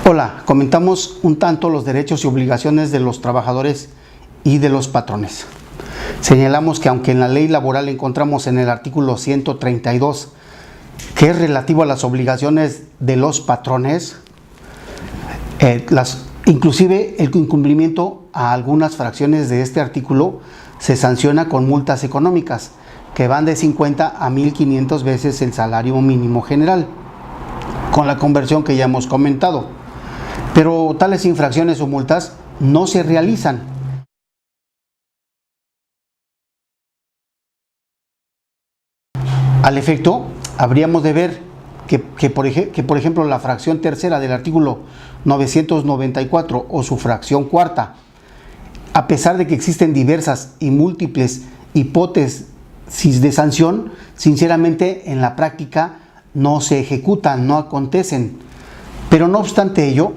Hola, comentamos un tanto los derechos y obligaciones de los trabajadores y de los patrones. Señalamos que aunque en la ley laboral encontramos en el artículo 132 que es relativo a las obligaciones de los patrones, inclusive el incumplimiento a algunas fracciones de este artículo se sanciona con multas económicas que van de 50 a 1.500 veces el salario mínimo general, con la conversión que ya hemos comentado. Pero tales infracciones o multas no se realizan. Al efecto, habríamos de ver que por ejemplo, la fracción tercera del artículo 994 o su fracción cuarta, a pesar de que existen diversas y múltiples hipótesis de sanción, sinceramente en la práctica no se ejecutan, no acontecen. Pero no obstante ello,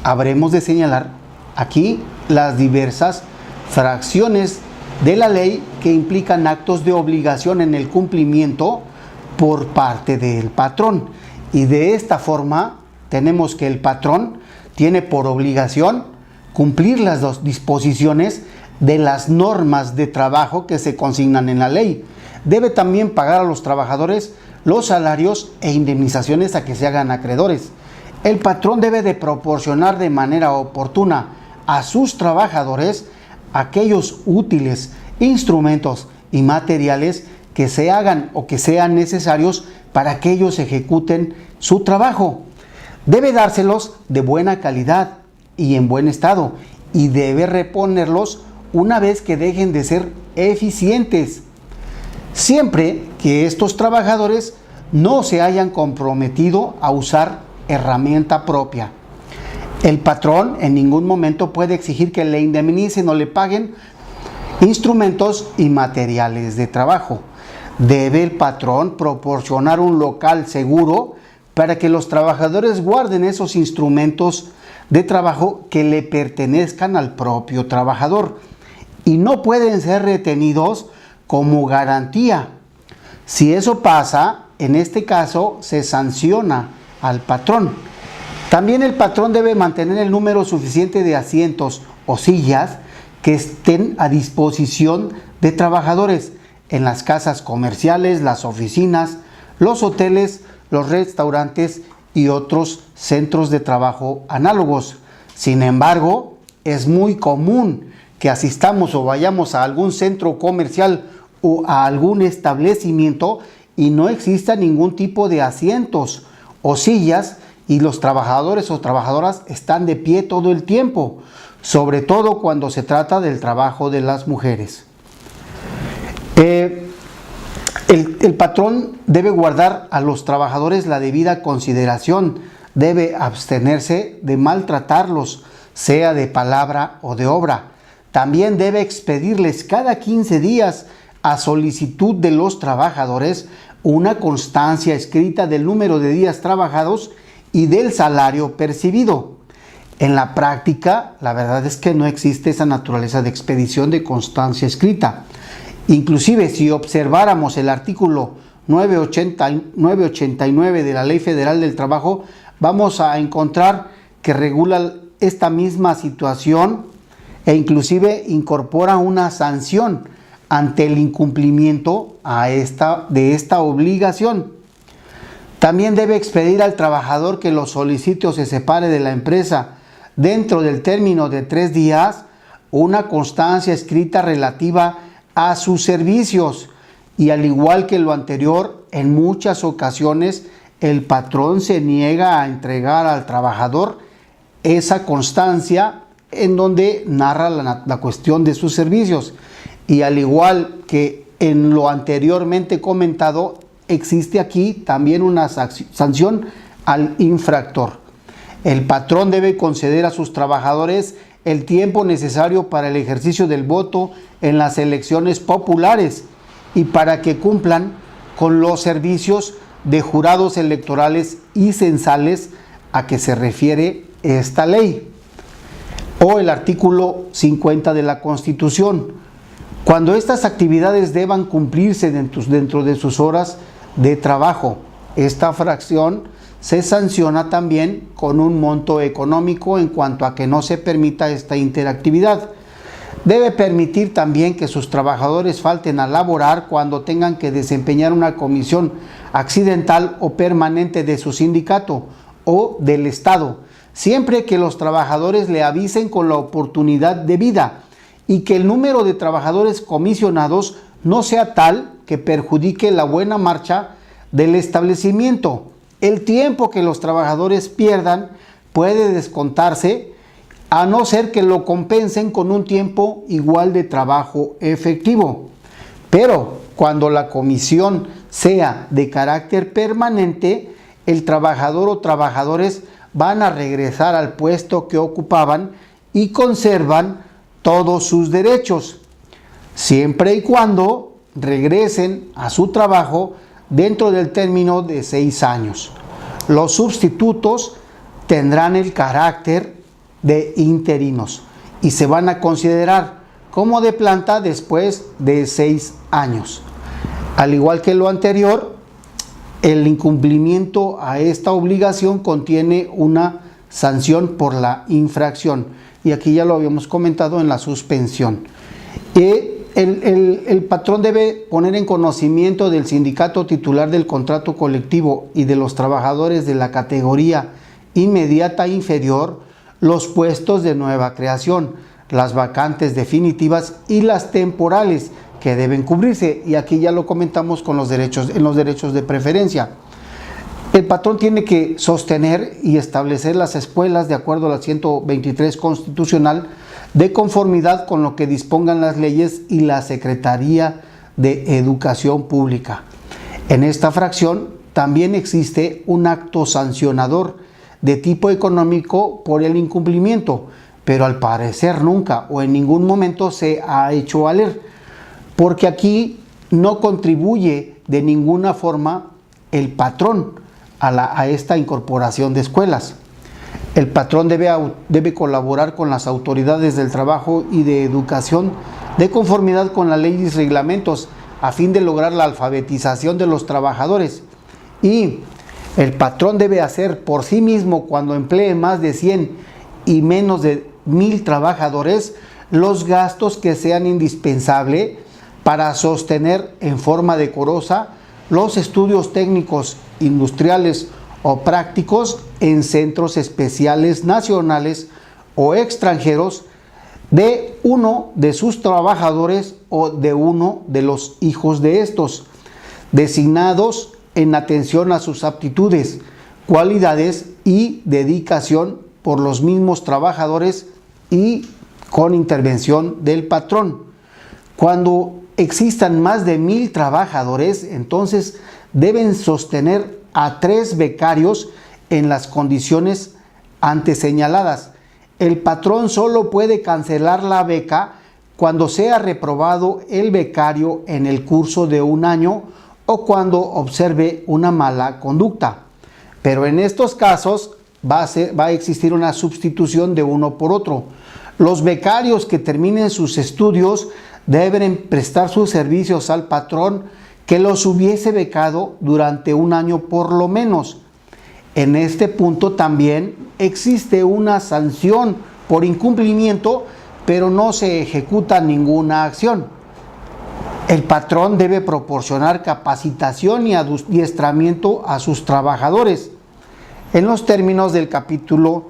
habremos de señalar aquí las diversas fracciones de la ley que implican actos de obligación en el cumplimiento por parte del patrón. Y de esta forma tenemos que el patrón tiene por obligación cumplir las dos disposiciones de las normas de trabajo que se consignan en la ley. Debe también pagar a los trabajadores los salarios e indemnizaciones a que se hagan acreedores. El patrón debe de proporcionar de manera oportuna a sus trabajadores aquellos útiles, instrumentos y materiales que se hagan o que sean necesarios para que ellos ejecuten su trabajo. Debe dárselos de buena calidad y en buen estado, y debe reponerlos una vez que dejen de ser eficientes, siempre que estos trabajadores no se hayan comprometido a usar herramienta propia. El patrón en ningún momento puede exigir que le indemnicen o le paguen instrumentos y materiales de trabajo. Debe el patrón proporcionar un local seguro para que los trabajadores guarden esos instrumentos de trabajo que le pertenezcan al propio trabajador y no pueden ser retenidos como garantía. Si eso pasa, en este caso se sanciona al patrón. También el patrón debe mantener el número suficiente de asientos o sillas que estén a disposición de trabajadores en las casas comerciales, las oficinas, los hoteles, los restaurantes y otros centros de trabajo análogos. Sin embargo, es muy común que asistamos o vayamos a algún centro comercial o a algún establecimiento y no exista ningún tipo de asientos o sillas y los trabajadores o trabajadoras están de pie todo el tiempo, sobre todo cuando se trata del trabajo de las mujeres. El patrón debe guardar a los trabajadores la debida consideración, debe abstenerse de maltratarlos, sea de palabra o de obra. También debe expedirles cada 15 días a solicitud de los trabajadores una constancia escrita del número de días trabajados y del salario percibido. En la práctica, la verdad es que no existe esa naturaleza de expedición de constancia escrita. Inclusive, si observáramos el artículo 989 de la Ley Federal del Trabajo, vamos a encontrar que regula esta misma situación e inclusive incorpora una sanción ante el incumplimiento de esta obligación. También debe expedir al trabajador que lo solicite o se separe de la empresa dentro del término de 3 días una constancia escrita relativa a sus servicios, y al igual que lo anterior, en muchas ocasiones el patrón se niega a entregar al trabajador esa constancia en donde narra la cuestión de sus servicios. Y al igual que en lo anteriormente comentado, existe aquí también una sanción al infractor. El patrón debe conceder a sus trabajadores el tiempo necesario para el ejercicio del voto en las elecciones populares y para que cumplan con los servicios de jurados electorales y censales a que se refiere esta ley. O el artículo 50 de la Constitución, cuando estas actividades deban cumplirse dentro de sus horas de trabajo. Esta fracción se sanciona también con un monto económico en cuanto a que no se permita esta interactividad. Debe permitir también que sus trabajadores falten a laborar cuando tengan que desempeñar una comisión accidental o permanente de su sindicato o del Estado, siempre que los trabajadores le avisen con la oportunidad debida y que el número de trabajadores comisionados no sea tal que perjudique la buena marcha del establecimiento. El tiempo que los trabajadores pierdan puede descontarse, a no ser que lo compensen con un tiempo igual de trabajo efectivo. Pero cuando la comisión sea de carácter permanente, el trabajador o trabajadores van a regresar al puesto que ocupaban y conservan todos sus derechos, siempre y cuando regresen a su trabajo dentro del término de 6 años. Los sustitutos tendrán el carácter de interinos y se van a considerar como de planta después de 6 años. Al igual que lo anterior, el incumplimiento a esta obligación contiene una sanción por la infracción, y aquí ya lo habíamos comentado en la suspensión. El patrón debe poner en conocimiento del sindicato titular del contrato colectivo y de los trabajadores de la categoría inmediata inferior los puestos de nueva creación, las vacantes definitivas y las temporales que deben cubrirse, y aquí ya lo comentamos con los derechos, en los derechos de preferencia. El patrón tiene que sostener y establecer las escuelas de acuerdo a la 123 constitucional, de conformidad con lo que dispongan las leyes y la Secretaría de Educación Pública. En esta fracción también existe un acto sancionador de tipo económico por el incumplimiento, pero al parecer nunca o en ningún momento se ha hecho valer, porque aquí no contribuye de ninguna forma el patrón a esta incorporación de escuelas. El patrón debe colaborar con las autoridades del trabajo y de educación de conformidad con las leyes y reglamentos a fin de lograr la alfabetización de los trabajadores, y el patrón debe hacer por sí mismo, cuando emplee más de 100 y menos de 1000 trabajadores, los gastos que sean indispensables para sostener en forma decorosa los estudios técnicos, industriales o prácticos en centros especiales nacionales o extranjeros de uno de sus trabajadores o de uno de los hijos de estos, designados en atención a sus aptitudes, cualidades y dedicación por los mismos trabajadores y con intervención del patrón. Cuando existan más de 1000 trabajadores, entonces deben sostener a 3 becarios en las condiciones antes señaladas. El patrón solo puede cancelar la beca cuando sea reprobado el becario en el curso de 1 año o cuando observe una mala conducta. Pero en estos casos va a existir una sustitución de uno por otro. Los becarios que terminen sus estudios deben prestar sus servicios al patrón que los hubiese becado durante 1 año por lo menos. En este punto también existe una sanción por incumplimiento, pero no se ejecuta ninguna acción. El patrón debe proporcionar capacitación y adiestramiento a sus trabajadores en los términos del capítulo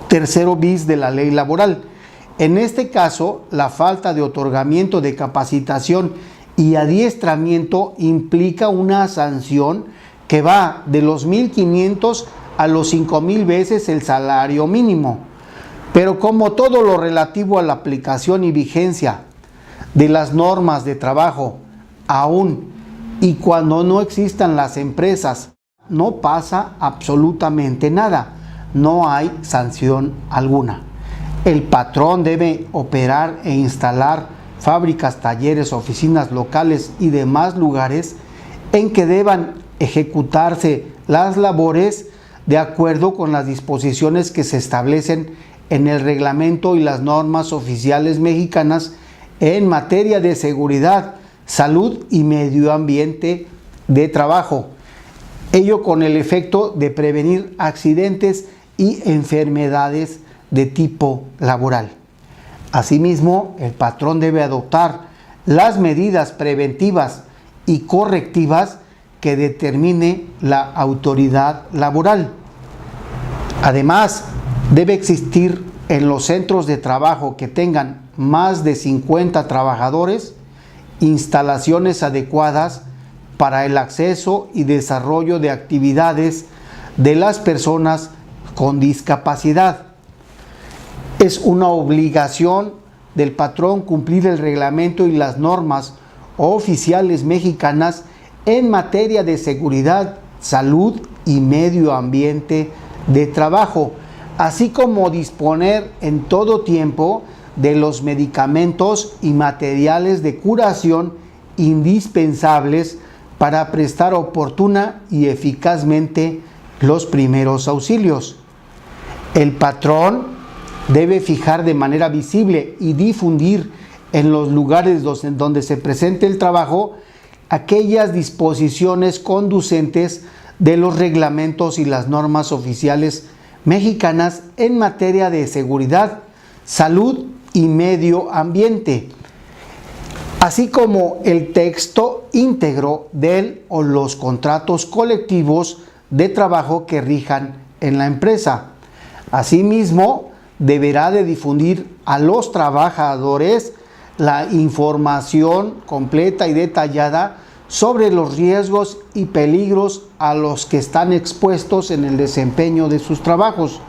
3 bis de la ley laboral. En este caso, la falta de otorgamiento de capacitación y adiestramiento implica una sanción que va de los 1,500 a los 5,000 veces el salario mínimo. Pero como todo lo relativo a la aplicación y vigencia de las normas de trabajo, aún y cuando no existan las empresas, no pasa absolutamente nada, no hay sanción alguna. El patrón debe operar e instalar fábricas, talleres, oficinas locales y demás lugares en que deban ejecutarse las labores de acuerdo con las disposiciones que se establecen en el reglamento y las normas oficiales mexicanas en materia de seguridad, salud y medio ambiente de trabajo. ello con el efecto de prevenir accidentes y enfermedades de tipo laboral. Asimismo, el patrón debe adoptar las medidas preventivas y correctivas que determine la autoridad laboral. Además, debe existir en los centros de trabajo que tengan más de 50 trabajadores instalaciones adecuadas para el acceso y desarrollo de actividades de las personas con discapacidad. Es una obligación del patrón cumplir el reglamento y las normas oficiales mexicanas en materia de seguridad, salud y medio ambiente de trabajo, así como disponer en todo tiempo de los medicamentos y materiales de curación indispensables para prestar oportuna y eficazmente los primeros auxilios. El patrón debe fijar de manera visible y difundir en los lugares donde se presente el trabajo aquellas disposiciones conducentes de los reglamentos y las normas oficiales mexicanas en materia de seguridad, salud y medio ambiente, así como el texto íntegro del o los contratos colectivos de trabajo que rijan en la empresa. Asimismo, deberá de difundir a los trabajadores la información completa y detallada sobre los riesgos y peligros a los que están expuestos en el desempeño de sus trabajos.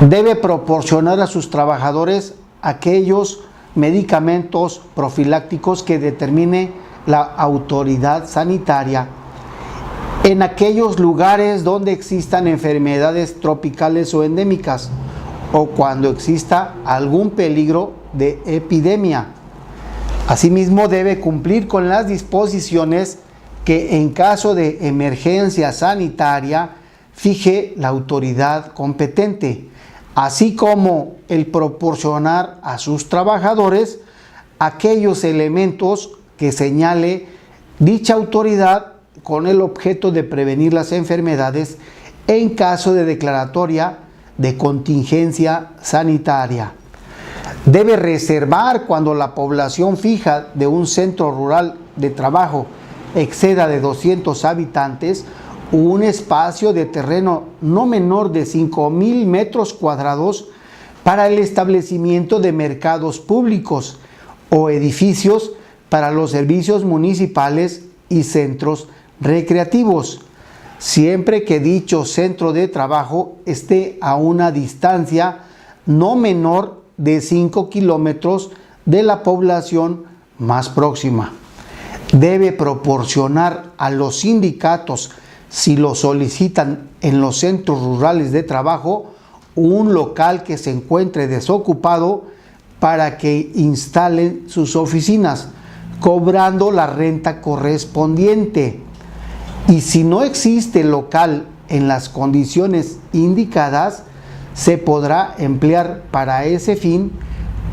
Debe proporcionar a sus trabajadores aquellos medicamentos profilácticos que determine la autoridad sanitaria en aquellos lugares donde existan enfermedades tropicales o endémicas o cuando exista algún peligro de epidemia. Asimismo, debe cumplir con las disposiciones que en caso de emergencia sanitaria fije la autoridad competente, así como el proporcionar a sus trabajadores aquellos elementos que señale dicha autoridad con el objeto de prevenir las enfermedades en caso de declaratoria de contingencia sanitaria. Debe reservar, cuando la población fija de un centro rural de trabajo exceda de 200 habitantes, un espacio de terreno no menor de 5,000 metros cuadrados para el establecimiento de mercados públicos o edificios para los servicios municipales y centros recreativos, siempre que dicho centro de trabajo esté a una distancia no menor de 5 kilómetros de la población más próxima. Debe proporcionar a los sindicatos, si lo solicitan en los centros rurales de trabajo, un local que se encuentre desocupado para que instalen sus oficinas, cobrando la renta correspondiente. Y si no existe local en las condiciones indicadas, se podrá emplear para ese fin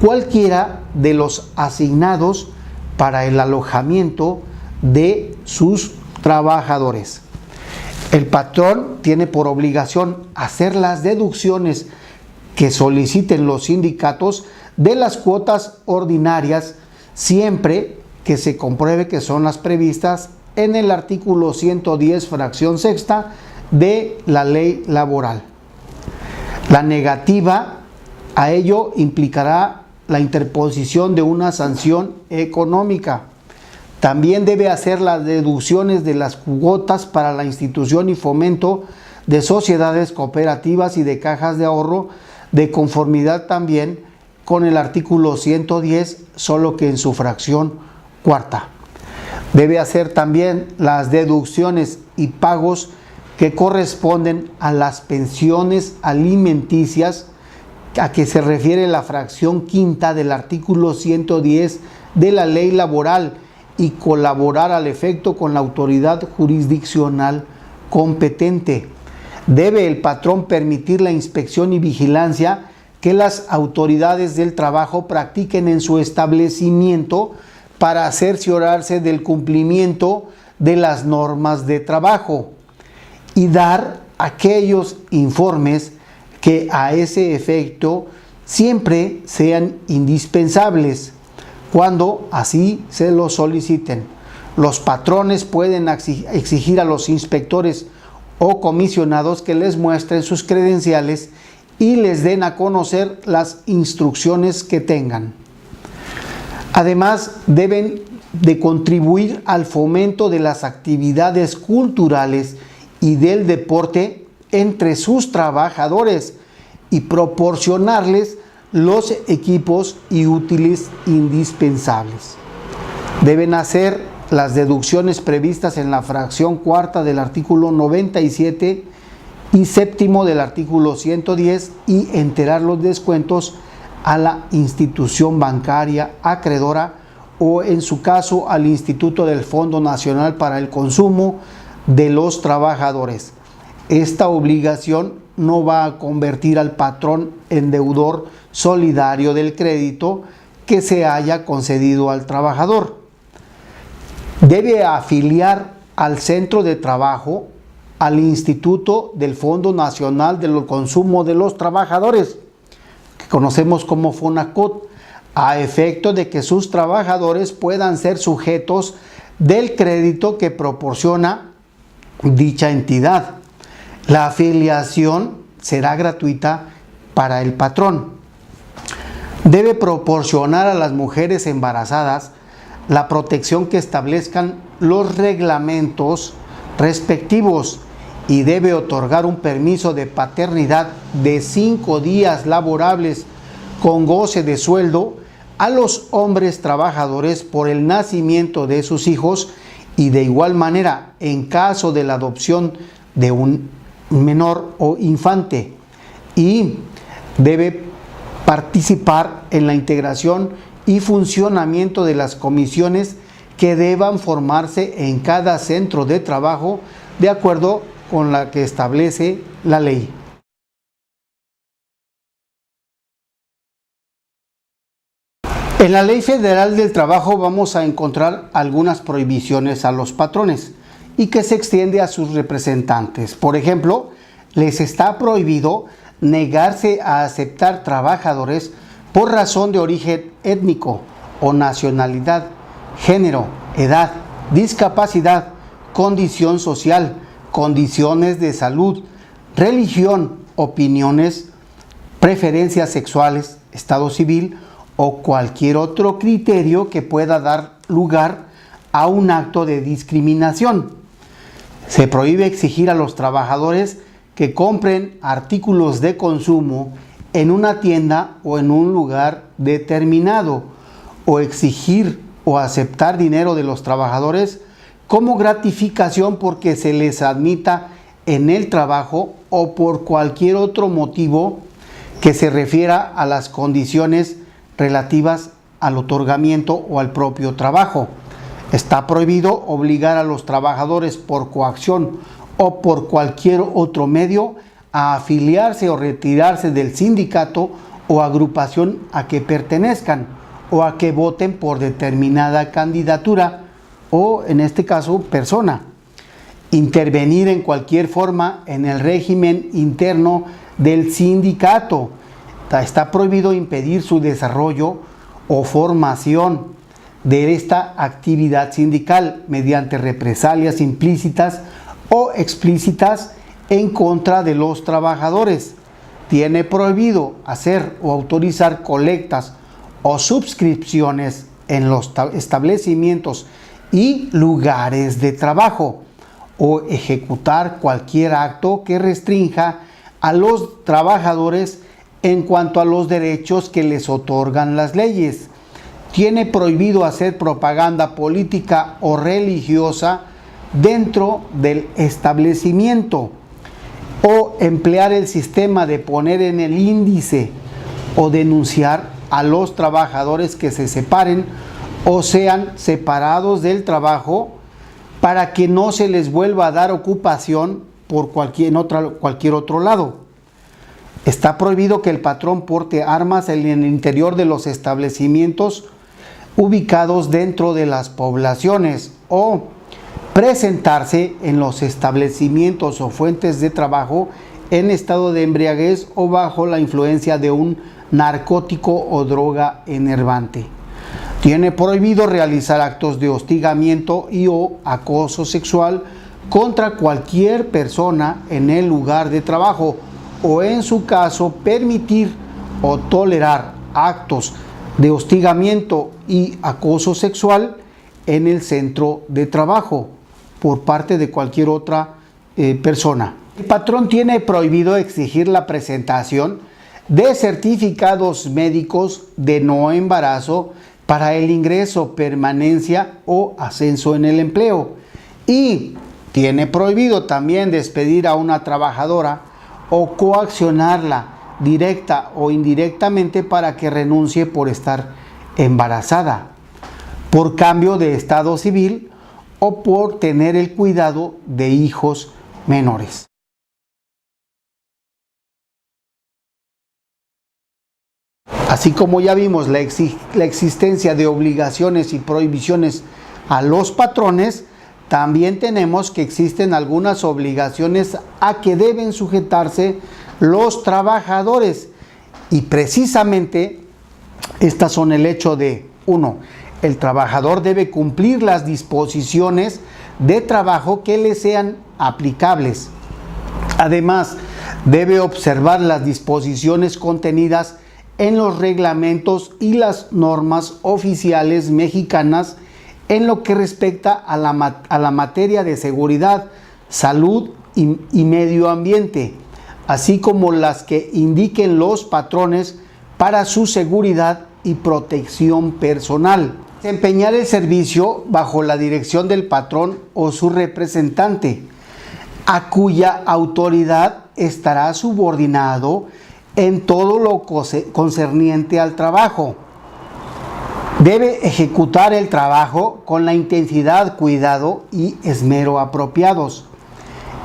cualquiera de los asignados para el alojamiento de sus trabajadores. El patrón tiene por obligación hacer las deducciones que soliciten los sindicatos de las cuotas ordinarias, siempre que se compruebe que son las previstas en el artículo 110, fracción sexta de la ley laboral. La negativa a ello implicará la interposición de una sanción económica. También debe hacer las deducciones de las cuotas para la institución y fomento de sociedades cooperativas y de cajas de ahorro, de conformidad también con el artículo 110, solo que en su fracción cuarta. Debe hacer también las deducciones y pagos que corresponden a las pensiones alimenticias a que se refiere la fracción quinta del artículo 110 de la ley laboral y colaborar al efecto con la autoridad jurisdiccional competente. Debe el patrón permitir la inspección y vigilancia que las autoridades del trabajo practiquen en su establecimiento para cerciorarse del cumplimiento de las normas de trabajo. y dar aquellos informes que a ese efecto siempre sean indispensables cuando así se lo soliciten. Los patrones pueden exigir a los inspectores o comisionados que les muestren sus credenciales y les den a conocer las instrucciones que tengan. Además, deben de contribuir al fomento de las actividades culturales y del deporte entre sus trabajadores y proporcionarles los equipos y útiles indispensables. Deben hacer las deducciones previstas en la fracción cuarta del artículo 97 y séptimo del artículo 110 y enterar los descuentos a la institución bancaria acreedora o en su caso al Instituto del Fondo Nacional para el Consumo de los Trabajadores. Esta obligación no va a convertir al patrón en deudor solidario del crédito que se haya concedido al trabajador. Debe afiliar al centro de trabajo al Instituto del Fondo Nacional del Consumo de los Trabajadores, que conocemos como FONACOT, a efecto de que sus trabajadores puedan ser sujetos del crédito que proporciona dicha entidad. La afiliación será gratuita para el patrón. Debe proporcionar a las mujeres embarazadas la protección que establezcan los reglamentos respectivos y debe otorgar un permiso de paternidad de 5 días laborables con goce de sueldo a los hombres trabajadores por el nacimiento de sus hijos y de igual manera en caso de la adopción de un menor o infante, y debe participar en la integración y funcionamiento de las comisiones que deban formarse en cada centro de trabajo de acuerdo con la que establece la ley. En la Ley Federal del Trabajo vamos a encontrar algunas prohibiciones a los patrones y que se extiende a sus representantes. Por ejemplo, les está prohibido negarse a aceptar trabajadores por razón de origen étnico o nacionalidad, género, edad, discapacidad, condición social, condiciones de salud, religión, opiniones, preferencias sexuales, estado civil o cualquier otro criterio que pueda dar lugar a un acto de discriminación. Se prohíbe exigir a los trabajadores que compren artículos de consumo en una tienda o en un lugar determinado, o exigir o aceptar dinero de los trabajadores como gratificación porque se les admita en el trabajo o por cualquier otro motivo que se refiera a las condiciones relativas al otorgamiento o al propio trabajo. Está prohibido obligar a los trabajadores por coacción o por cualquier otro medio a afiliarse o retirarse del sindicato o agrupación a que pertenezcan o a que voten por determinada candidatura o, en este caso, persona. Intervenir en cualquier forma en el régimen interno del sindicato. Está prohibido impedir su desarrollo o formación de esta actividad sindical mediante represalias implícitas o explícitas en contra de los trabajadores. Tiene prohibido hacer o autorizar colectas o suscripciones en los establecimientos y lugares de trabajo o ejecutar cualquier acto que restrinja a los trabajadores en cuanto a los derechos que les otorgan las leyes. Tiene prohibido hacer propaganda política o religiosa dentro del establecimiento o emplear el sistema de poner en el índice o denunciar a los trabajadores que se separen o sean separados del trabajo para que no se les vuelva a dar ocupación por cualquier otro lado. Está prohibido que el patrón porte armas en el interior de los establecimientos ubicados dentro de las poblaciones o presentarse en los establecimientos o fuentes de trabajo en estado de embriaguez o bajo la influencia de un narcótico o droga enervante. Tiene prohibido realizar actos de hostigamiento y o acoso sexual contra cualquier persona en el lugar de trabajo o, en su caso, permitir o tolerar actos de hostigamiento y acoso sexual en el centro de trabajo por parte de cualquier otra persona. El patrón tiene prohibido exigir la presentación de certificados médicos de no embarazo para el ingreso, permanencia o ascenso en el empleo, y tiene prohibido también despedir a una trabajadora o coaccionarla directa o indirectamente para que renuncie por estar embarazada, por cambio de estado civil o por tener el cuidado de hijos menores. Así como ya vimos la existencia de obligaciones y prohibiciones a los patrones, también tenemos que existen algunas obligaciones a que deben sujetarse los trabajadores, y precisamente estas son el hecho de: 1. El trabajador debe cumplir las disposiciones de trabajo que le sean aplicables. Además, debe observar las disposiciones contenidas en los reglamentos y las normas oficiales mexicanas en lo que respecta a la materia de seguridad, salud y medio ambiente, así como las que indiquen los patrones para su seguridad y protección personal. Desempeñar el servicio bajo la dirección del patrón o su representante, a cuya autoridad estará subordinado en todo lo concerniente al trabajo. Debe ejecutar el trabajo con la intensidad, cuidado y esmero apropiados,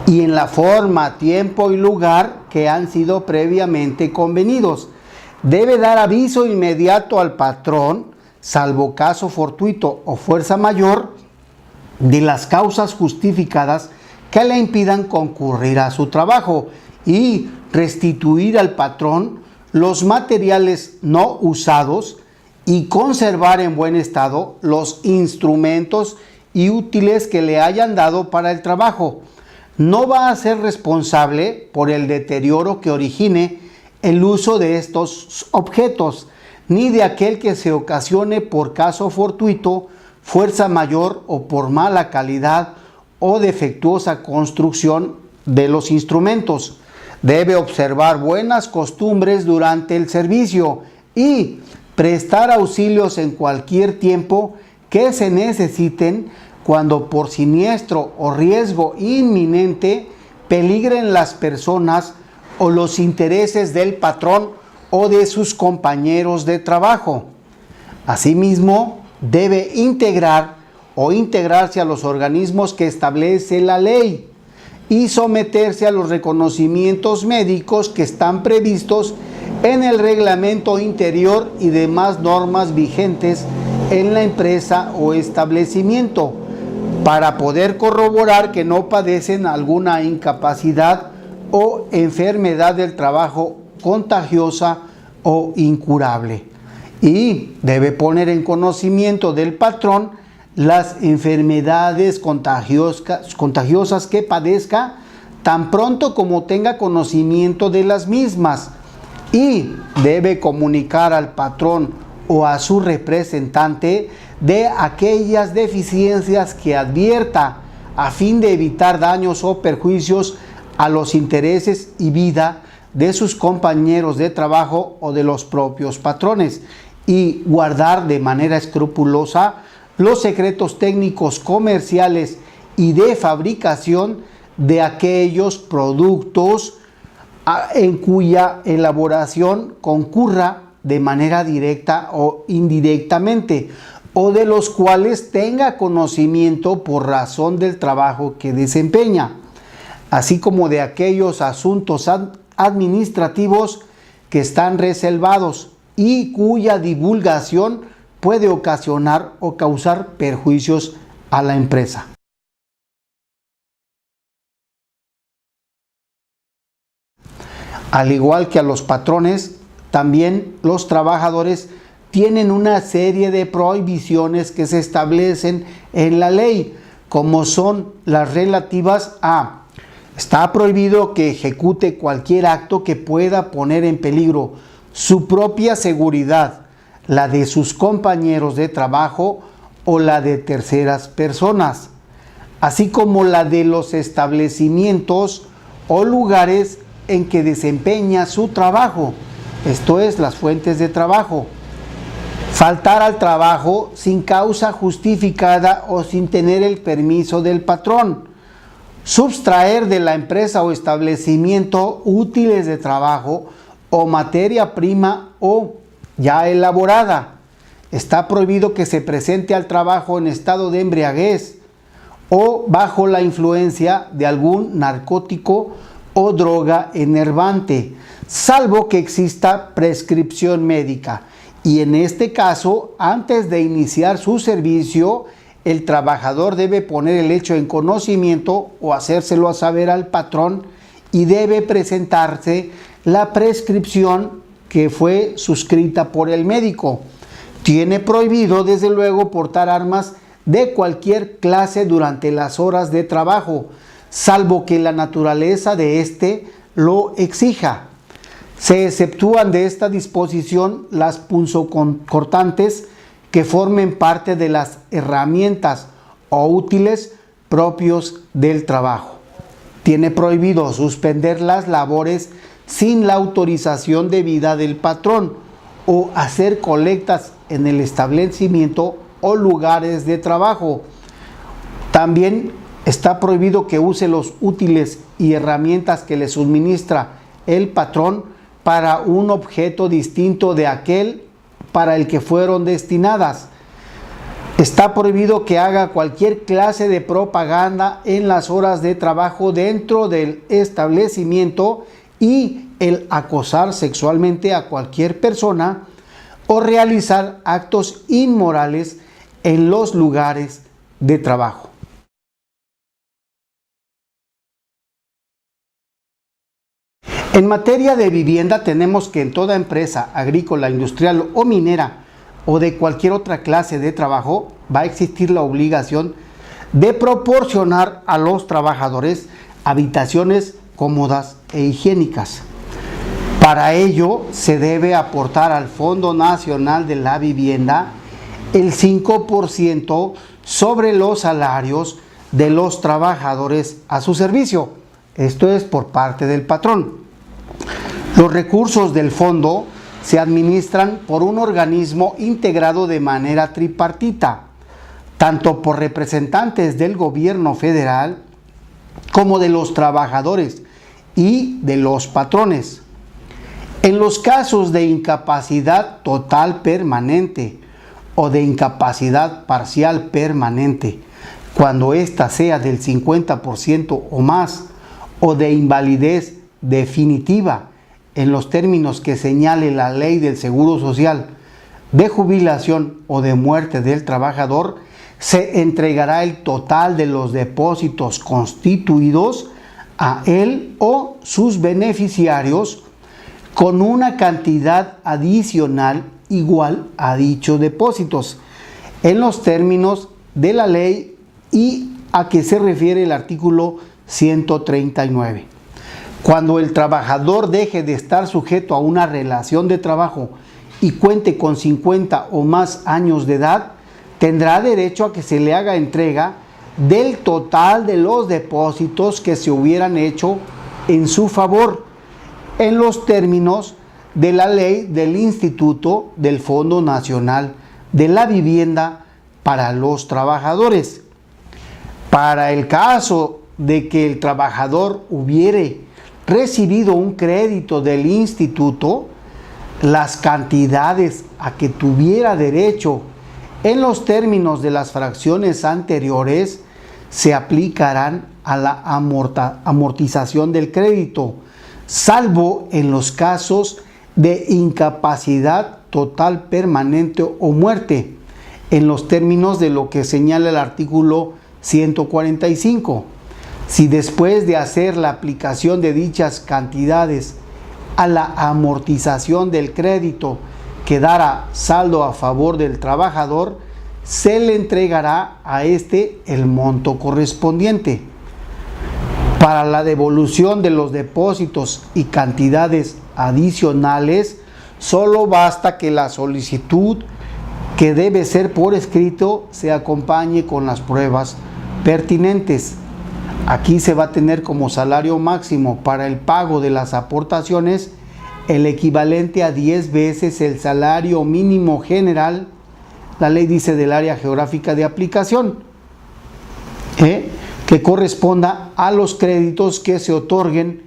y en la forma, tiempo y lugar que han sido previamente convenidos. Debe dar aviso inmediato al patrón, salvo caso fortuito o fuerza mayor, de las causas justificadas que le impidan concurrir a su trabajo, y restituir al patrón los materiales no usados y conservar en buen estado los instrumentos y útiles que le hayan dado para el trabajo. No va a ser responsable por el deterioro que origine el uso de estos objetos, ni de aquel que se ocasione por caso fortuito, fuerza mayor o por mala calidad o defectuosa construcción de los instrumentos. Debe observar buenas costumbres durante el servicio y prestar auxilios en cualquier tiempo que se necesiten cuando por siniestro o riesgo inminente peligren las personas o los intereses del patrón o de sus compañeros de trabajo. Asimismo, debe integrar o integrarse a los organismos que establece la ley y someterse a los reconocimientos médicos que están previstos en el reglamento interior y demás normas vigentes en la empresa o establecimiento, para poder corroborar que no padecen alguna incapacidad o enfermedad del trabajo contagiosa o incurable. Y debe poner en conocimiento del patrón las enfermedades contagiosas que padezca tan pronto como tenga conocimiento de las mismas, y debe comunicar al patrón o a su representante de aquellas deficiencias que advierta, a fin de evitar daños o perjuicios a los intereses y vida de sus compañeros de trabajo o de los propios patrones, y guardar de manera escrupulosa los secretos técnicos, comerciales y de fabricación de aquellos productos en cuya elaboración concurra de manera directa o indirectamente, o de los cuales tenga conocimiento por razón del trabajo que desempeña, así como de aquellos asuntos administrativos que están reservados y cuya divulgación puede ocasionar o causar perjuicios a la empresa. Al igual que a los patrones, también los trabajadores tienen una serie de prohibiciones que se establecen en la ley, como son las relativas a: está prohibido que ejecute cualquier acto que pueda poner en peligro su propia seguridad, la de sus compañeros de trabajo o la de terceras personas, así como la de los establecimientos o lugares en que desempeña su trabajo, esto es, las fuentes de trabajo. Faltar al trabajo sin causa justificada o sin tener el permiso del patrón. Sustraer de la empresa o establecimiento útiles de trabajo o materia prima o ya elaborada. Está prohibido que se presente al trabajo en estado de embriaguez o bajo la influencia de algún narcótico o droga enervante, salvo que exista prescripción médica. Y en este caso, antes de iniciar su servicio, el trabajador debe poner el hecho en conocimiento o hacérselo saber al patrón, y debe presentarse la prescripción que fue suscrita por el médico. Tiene prohibido, desde luego, portar armas de cualquier clase durante las horas de trabajo, salvo que la naturaleza de éste lo exija. Se exceptúan de esta disposición las punzocortantes que formen parte de las herramientas o útiles propios del trabajo. Tiene prohibido suspender las labores sin la autorización debida del patrón o hacer colectas en el establecimiento o lugares de trabajo. También está prohibido que use los útiles y herramientas que le suministra el patrón para un objeto distinto de aquel para el que fueron destinadas. Está prohibido que haga cualquier clase de propaganda en las horas de trabajo dentro del establecimiento y el acosar sexualmente a cualquier persona o realizar actos inmorales en los lugares de trabajo. En materia de vivienda, tenemos que en toda empresa agrícola, industrial o minera o de cualquier otra clase de trabajo va a existir la obligación de proporcionar a los trabajadores habitaciones cómodas e higiénicas. Para ello se debe aportar al Fondo Nacional de la Vivienda el 5% sobre los salarios de los trabajadores a su servicio. Esto es por parte del patrón. Los recursos del fondo se administran por un organismo integrado de manera tripartita, tanto por representantes del gobierno federal como de los trabajadores y de los patrones. En los casos de incapacidad total permanente o de incapacidad parcial permanente, cuando ésta sea del 50% o más, o de invalidez definitiva, en los términos que señale la ley del Seguro Social, de jubilación o de muerte del trabajador, se entregará el total de los depósitos constituidos a él o sus beneficiarios con una cantidad adicional igual a dichos depósitos, en los términos de la ley y a que se refiere el artículo 139. Cuando el trabajador deje de estar sujeto a una relación de trabajo y cuente con 50 o más años de edad, tendrá derecho a que se le haga entrega del total de los depósitos que se hubieran hecho en su favor, en los términos de la ley del Instituto del Fondo Nacional de la Vivienda para los trabajadores. Para el caso de que el trabajador hubiere recibido un crédito del instituto, las cantidades a que tuviera derecho en los términos de las fracciones anteriores se aplicarán a la amortización del crédito, salvo en los casos de incapacidad total permanente o muerte, en los términos de lo que señala el artículo 145. Si después de hacer la aplicación de dichas cantidades a la amortización del crédito que dará saldo a favor del trabajador, se le entregará a este el monto correspondiente. Para la devolución de los depósitos y cantidades adicionales, solo basta que la solicitud, que debe ser por escrito, se acompañe con las pruebas pertinentes. Aquí se va a tener como salario máximo para el pago de las aportaciones el equivalente a 10 veces el salario mínimo general, la ley dice del área geográfica de aplicación, que corresponda a los créditos que se otorguen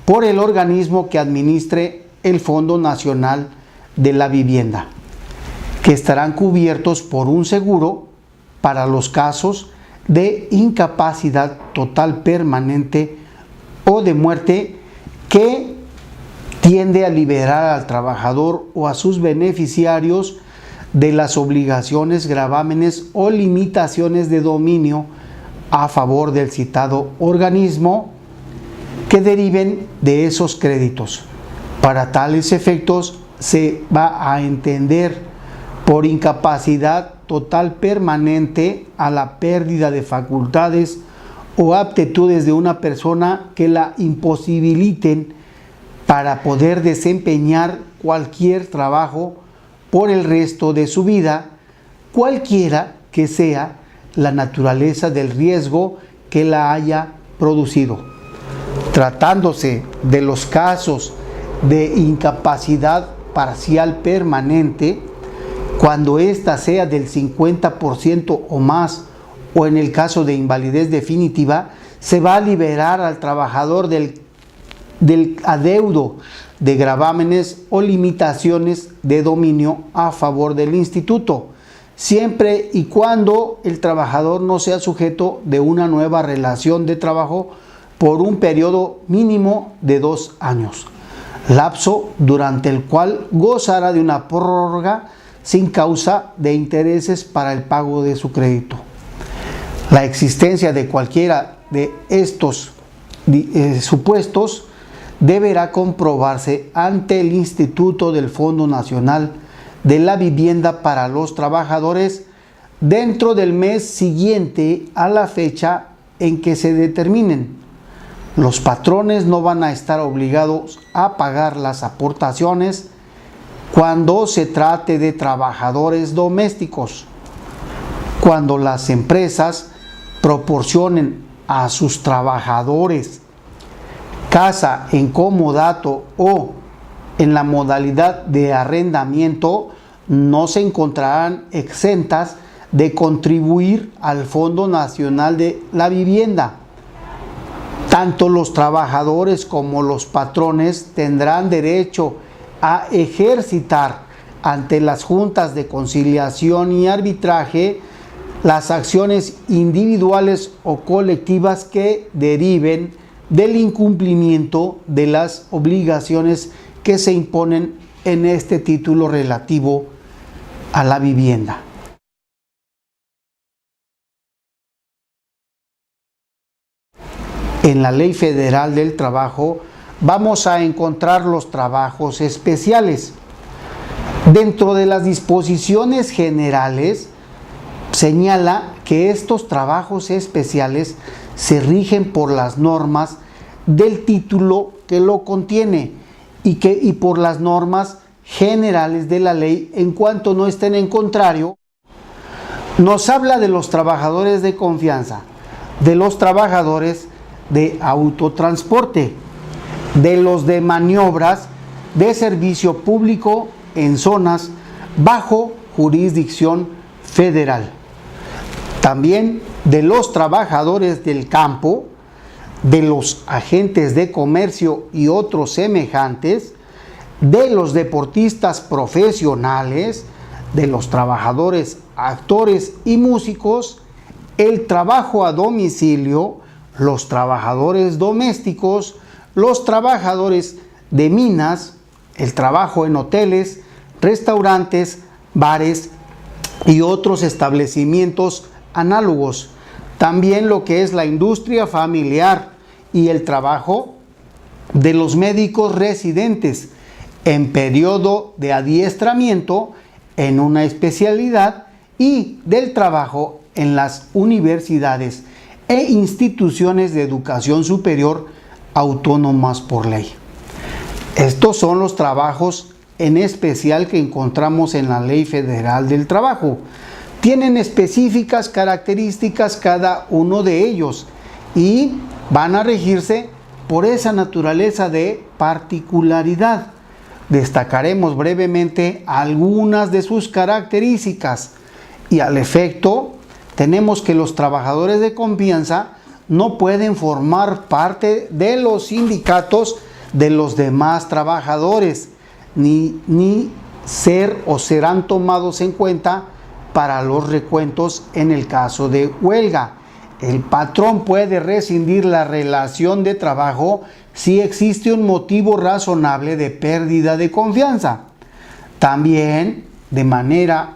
por el organismo que administre el Fondo Nacional de la Vivienda, que estarán cubiertos por un seguro para los casos de incapacidad total permanente o de muerte que tiende a liberar al trabajador o a sus beneficiarios de las obligaciones, gravámenes o limitaciones de dominio a favor del citado organismo que deriven de esos créditos. Para tales efectos se va a entender por incapacidad total permanente a la pérdida de facultades o aptitudes de una persona que la imposibiliten para poder desempeñar cualquier trabajo por el resto de su vida, cualquiera que sea la naturaleza del riesgo que la haya producido. Tratándose de los casos de incapacidad parcial permanente, cuando ésta sea del 50% o más, o en el caso de invalidez definitiva, se va a liberar al trabajador del adeudo de gravámenes o limitaciones de dominio a favor del instituto, siempre y cuando el trabajador no sea sujeto de una nueva relación de trabajo por un periodo mínimo de 2 años, lapso durante el cual gozará de una prórroga sin causa de intereses para el pago de su crédito. La existencia de cualquiera de estos supuestos deberá comprobarse ante el Instituto del Fondo Nacional de la Vivienda para los Trabajadores dentro del mes siguiente a la fecha en que se determinen. Los patrones no van a estar obligados a pagar las aportaciones cuando se trate de trabajadores domésticos. Cuando las empresas proporcionen a sus trabajadores casa en comodato o en la modalidad de arrendamiento, no se encontrarán exentas de contribuir al Fondo Nacional de la Vivienda. Tanto los trabajadores como los patrones tendrán derecho a ejercitar ante las juntas de conciliación y arbitraje las acciones individuales o colectivas que deriven del incumplimiento de las obligaciones que se imponen en este título relativo a la vivienda. En la Ley Federal del Trabajo vamos a encontrar los trabajos especiales. Dentro de las disposiciones generales señala que estos trabajos especiales se rigen por las normas del título que lo contiene y por las normas generales de la ley en cuanto no estén en contrario. Nos habla de los trabajadores de confianza, de los trabajadores de autotransporte, de los de maniobras de servicio público en zonas bajo jurisdicción federal. También de los trabajadores del campo, de los agentes de comercio y otros semejantes, de los deportistas profesionales, de los trabajadores, actores y músicos, el trabajo a domicilio, los trabajadores domésticos, los trabajadores de minas, el trabajo en hoteles, restaurantes, bares y otros establecimientos análogos. También lo que es la industria familiar y el trabajo de los médicos residentes en periodo de adiestramiento en una especialidad y del trabajo en las universidades e instituciones de educación superior autónomas por ley. Estos son los trabajos en especial que encontramos en la Ley Federal del Trabajo. Tienen específicas características cada uno de ellos y van a regirse por esa naturaleza de particularidad. Destacaremos brevemente algunas de sus características y al efecto tenemos que los trabajadores de confianza no pueden formar parte de los sindicatos de los demás trabajadores, ni ser o serán tomados en cuenta para los recuentos en el caso de huelga. El patrón puede rescindir la relación de trabajo si existe un motivo razonable de pérdida de confianza. También, de manera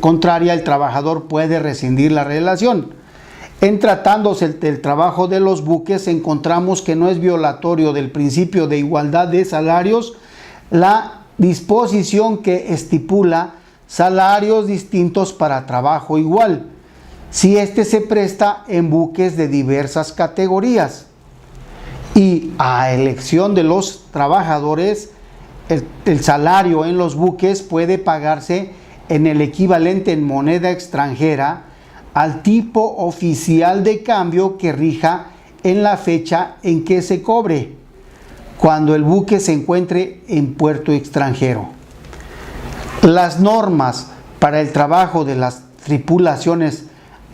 contraria, el trabajador puede rescindir la relación. En tratándose del trabajo de los buques, encontramos que no es violatorio del principio de igualdad de salarios la disposición que estipula salarios distintos para trabajo igual, si éste se presta en buques de diversas categorías. Y a elección de los trabajadores, el salario en los buques puede pagarse en el equivalente en moneda extranjera al tipo oficial de cambio que rija en la fecha en que se cobre, cuando el buque se encuentre en puerto extranjero. Las normas para el trabajo de las tripulaciones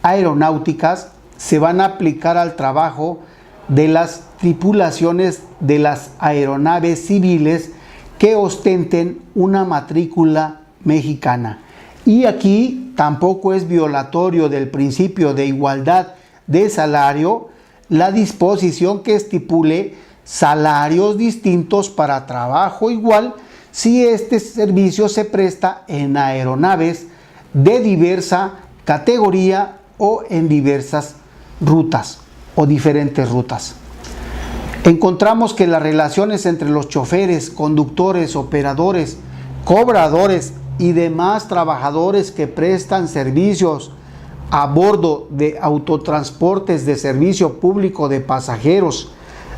aeronáuticas se van a aplicar al trabajo de las tripulaciones de las aeronaves civiles que ostenten una matrícula mexicana. Y aquí tampoco es violatorio del principio de igualdad de salario la disposición que estipule salarios distintos para trabajo igual si este servicio se presta en aeronaves de diversa categoría o en diversas rutas o diferentes rutas. Encontramos que las relaciones entre los choferes, conductores, operadores, cobradores y demás trabajadores que prestan servicios a bordo de autotransportes de servicio público de pasajeros,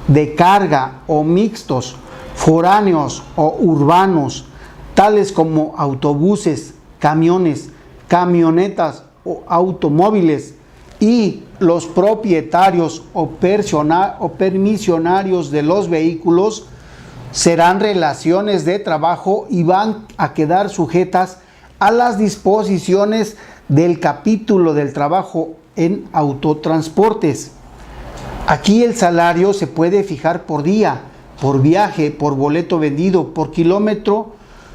de carga o mixtos, foráneos o urbanos, tales como autobuses, camiones, camionetas o automóviles, y los propietarios o permisionarios de los vehículos, serán relaciones de trabajo y van a quedar sujetas a las disposiciones del capítulo del trabajo en autotransportes. Aquí el salario se puede fijar por día, por viaje, por boleto vendido, por kilómetro,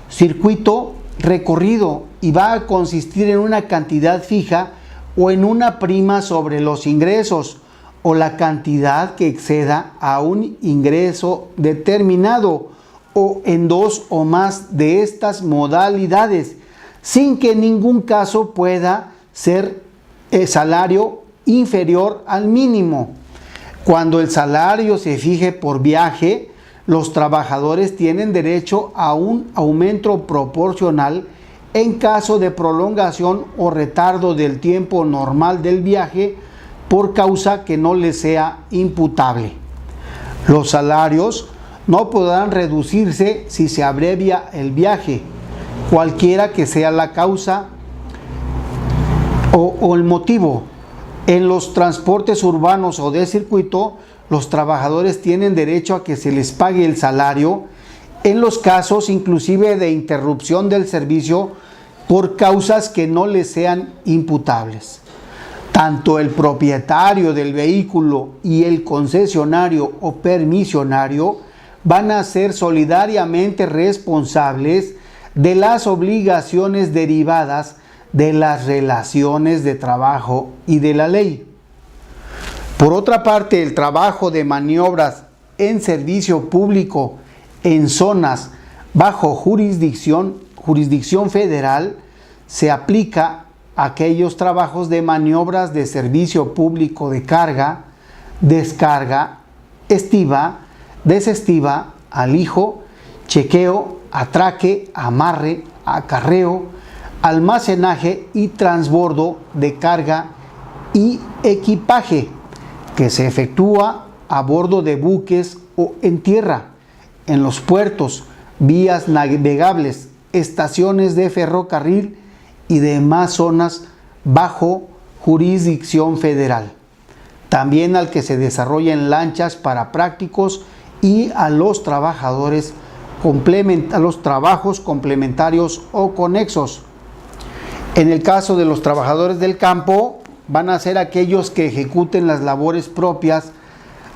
circuito recorrido, y va a consistir en una cantidad fija o en una prima sobre los ingresos o la cantidad que exceda a un ingreso determinado, o en dos o más de estas modalidades, sin que en ningún caso pueda ser el salario inferior al mínimo. Cuando el salario se fije por viaje, los trabajadores tienen derecho a un aumento proporcional en caso de prolongación o retardo del tiempo normal del viaje por causa que no les sea imputable. Los salarios no podrán reducirse si se abrevia el viaje, cualquiera que sea la causa o el motivo. En los transportes urbanos o de circuito, los trabajadores tienen derecho a que se les pague el salario en los casos inclusive de interrupción del servicio por causas que no les sean imputables. Tanto el propietario del vehículo y el concesionario o permisionario van a ser solidariamente responsables de las obligaciones derivadas de las relaciones de trabajo y de la ley. Por otra parte, el trabajo de maniobras en servicio público en zonas bajo jurisdicción federal se aplica a aquellos trabajos de maniobras de servicio público de carga, descarga, estiva, desestiva, alijo, chequeo, atraque, amarre, acarreo, almacenaje y transbordo de carga y equipaje, que se efectúa a bordo de buques o en tierra, en los puertos, vías navegables, estaciones de ferrocarril y demás zonas bajo jurisdicción federal. También al que se desarrolla en lanchas para prácticos y a los trabajos complementarios o conexos. En el caso de los trabajadores del campo, van a ser aquellos que ejecuten las labores propias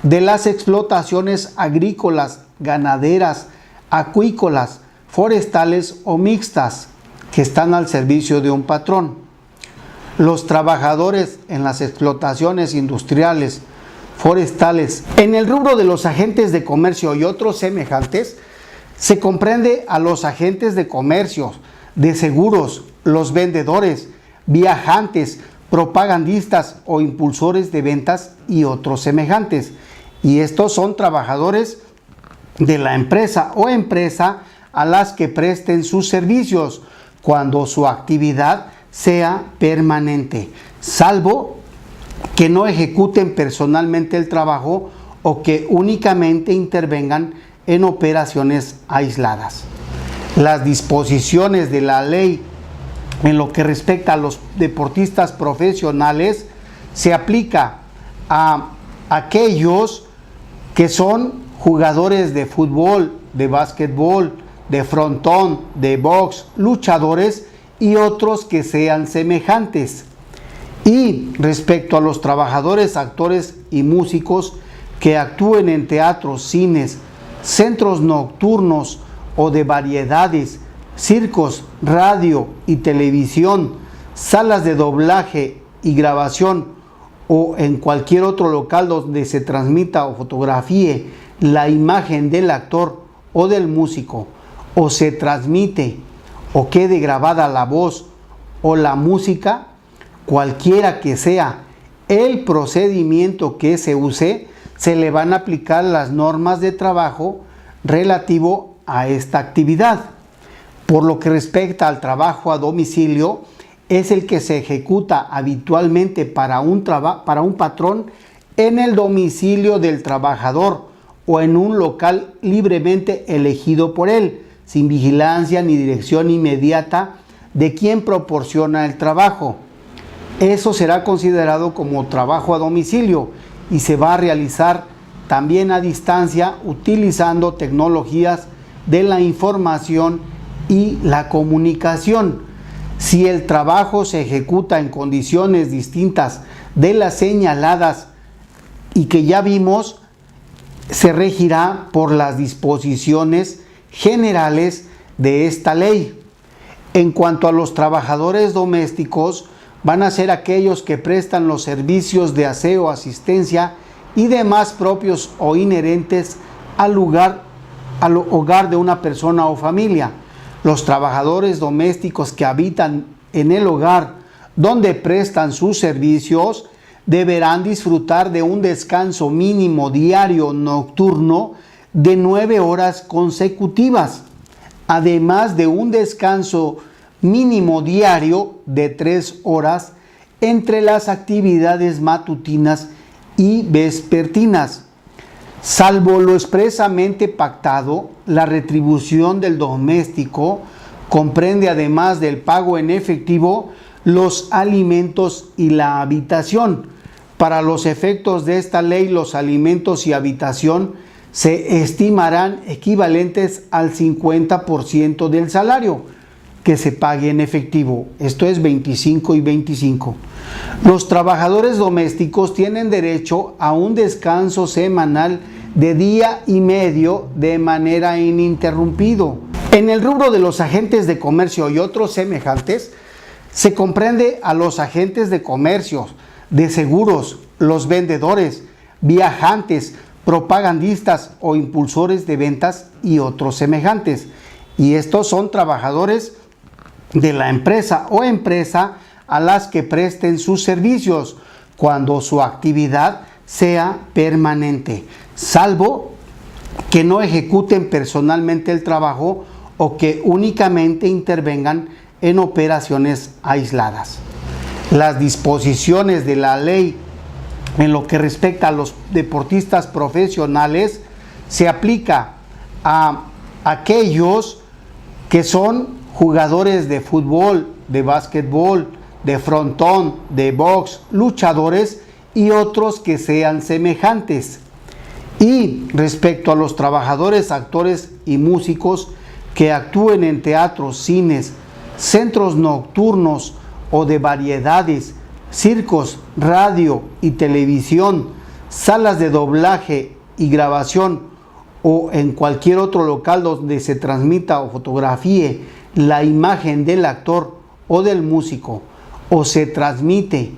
de las explotaciones agrícolas, ganaderas, acuícolas, forestales o mixtas, que están al servicio de un patrón. Los trabajadores en las explotaciones industriales, forestales, en el rubro de los agentes de comercio y otros semejantes, se comprende a los agentes de comercio, de seguros, los vendedores, viajantes, propagandistas o impulsores de ventas y otros semejantes. Y estos son trabajadores de la empresa o empresa a las que presten sus servicios cuando su actividad sea permanente, salvo que no ejecuten personalmente el trabajo o que únicamente intervengan en operaciones aisladas. Las disposiciones de la ley en lo que respecta a los deportistas profesionales se aplica a aquellos que son jugadores de fútbol, de básquetbol, de frontón, de box, luchadores y otros que sean semejantes. Y respecto a los trabajadores, actores y músicos que actúen en teatros, cines, centros nocturnos o de variedades, circos, radio y televisión, salas de doblaje y grabación o en cualquier otro local donde se transmita o fotografíe la imagen del actor o del músico, o se transmite o quede grabada la voz o la música, cualquiera que sea el procedimiento que se use, se le van a aplicar las normas de trabajo relativo a esta actividad. Por lo que respecta al trabajo a domicilio, es el que se ejecuta habitualmente para un patrón en el domicilio del trabajador o en un local libremente elegido por él, sin vigilancia ni dirección inmediata de quien proporciona el trabajo. Eso será considerado como trabajo a domicilio y se va a realizar también a distancia utilizando tecnologías de la información y la comunicación. Si el trabajo se ejecuta en condiciones distintas de las señaladas y que ya vimos, se regirá por las disposiciones generales de esta ley. En cuanto a los trabajadores domésticos, van a ser aquellos que prestan los servicios de aseo, asistencia y demás propios o inherentes al hogar de una persona o familia. Los trabajadores domésticos que habitan en el hogar donde prestan sus servicios deberán disfrutar de un descanso mínimo diario nocturno de 9 horas consecutivas, además de un descanso mínimo diario de 3 horas entre las actividades matutinas y vespertinas. Salvo lo expresamente pactado, la retribución del doméstico comprende, además del pago en efectivo, los alimentos y la habitación. Para los efectos de esta ley, los alimentos y habitación se estimarán equivalentes al 50% del salario que se pague en efectivo. Esto es 25 y 25. Los trabajadores domésticos tienen derecho a un descanso semanal de día y medio de manera ininterrumpido. En el rubro de los agentes de comercio y otros semejantes, se comprende a los agentes de comercio, de seguros, los vendedores, viajantes, propagandistas o impulsores de ventas y otros semejantes. Y estos son trabajadores de la empresa o empresa a las que presten sus servicios cuando su actividad sea permanente, salvo que no ejecuten personalmente el trabajo o que únicamente intervengan en operaciones aisladas. Las disposiciones de la ley en lo que respecta a los deportistas profesionales se aplica a aquellos que son jugadores de fútbol, de básquetbol, de frontón, de box, luchadores y otros que sean semejantes. Y respecto a los trabajadores, actores y músicos que actúen en teatros, cines, centros nocturnos o de variedades, circos, radio y televisión, salas de doblaje y grabación o en cualquier otro local donde se transmita o fotografíe la imagen del actor o del músico, o se transmite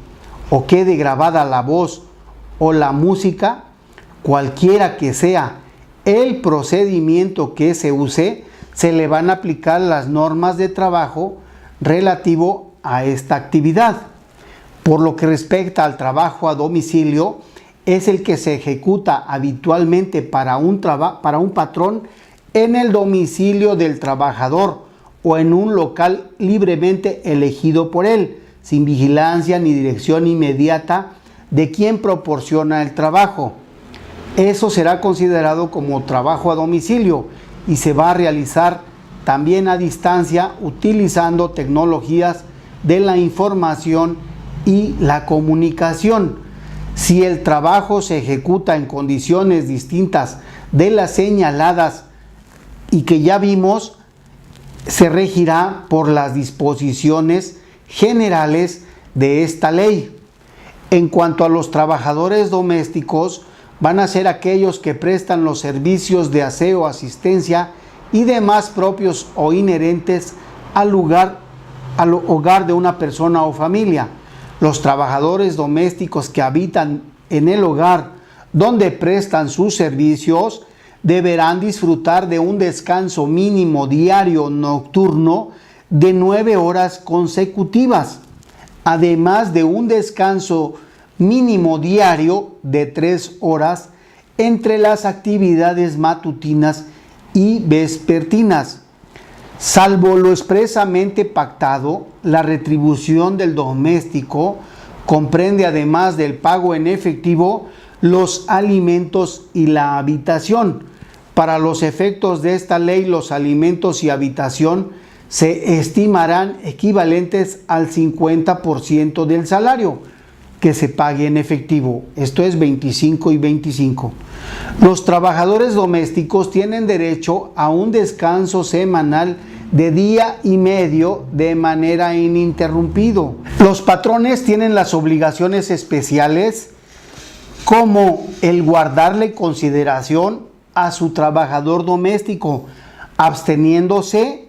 o quede grabada la voz o la música, cualquiera que sea el procedimiento que se use, se le van a aplicar las normas de trabajo relativo a esta actividad. Por lo que respecta al trabajo a domicilio, es el que se ejecuta habitualmente para un patrón en el domicilio del trabajador o en un local libremente elegido por él, sin vigilancia ni dirección inmediata de quien proporciona el trabajo. Eso será considerado como trabajo a domicilio y se va a realizar también a distancia utilizando tecnologías de la información y la comunicación. Si el trabajo se ejecuta en condiciones distintas de las señaladas y que ya vimos, se regirá por las disposiciones generales de esta ley. En cuanto a los trabajadores domésticos, van a ser aquellos que prestan los servicios de aseo, asistencia y demás propios o inherentes al hogar de una persona o familia. Los trabajadores domésticos que habitan en el hogar donde prestan sus servicios deberán disfrutar de un descanso mínimo diario nocturno de 9 horas consecutivas, además de un descanso mínimo diario de 3 horas entre las actividades matutinas y vespertinas. Salvo lo expresamente pactado, la retribución del doméstico comprende, además del pago en efectivo, los alimentos y la habitación. Para los efectos de esta ley, los alimentos y habitación se estimarán equivalentes al 50% del salario que se pague en efectivo. Esto es 25 y 25. Los trabajadores domésticos tienen derecho a un descanso semanal de día y medio de manera ininterrumpido. Los patrones tienen las obligaciones especiales como el guardarle consideración a su trabajador doméstico, absteniéndose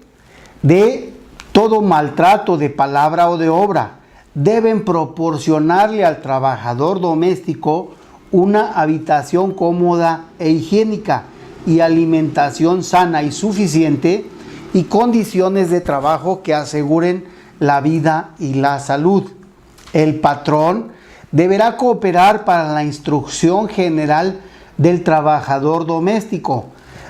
de todo maltrato de palabra o de obra. Deben proporcionarle al trabajador doméstico una habitación cómoda e higiénica y alimentación sana y suficiente y condiciones de trabajo que aseguren la vida y la salud. El patrón deberá cooperar para la instrucción general del trabajador doméstico,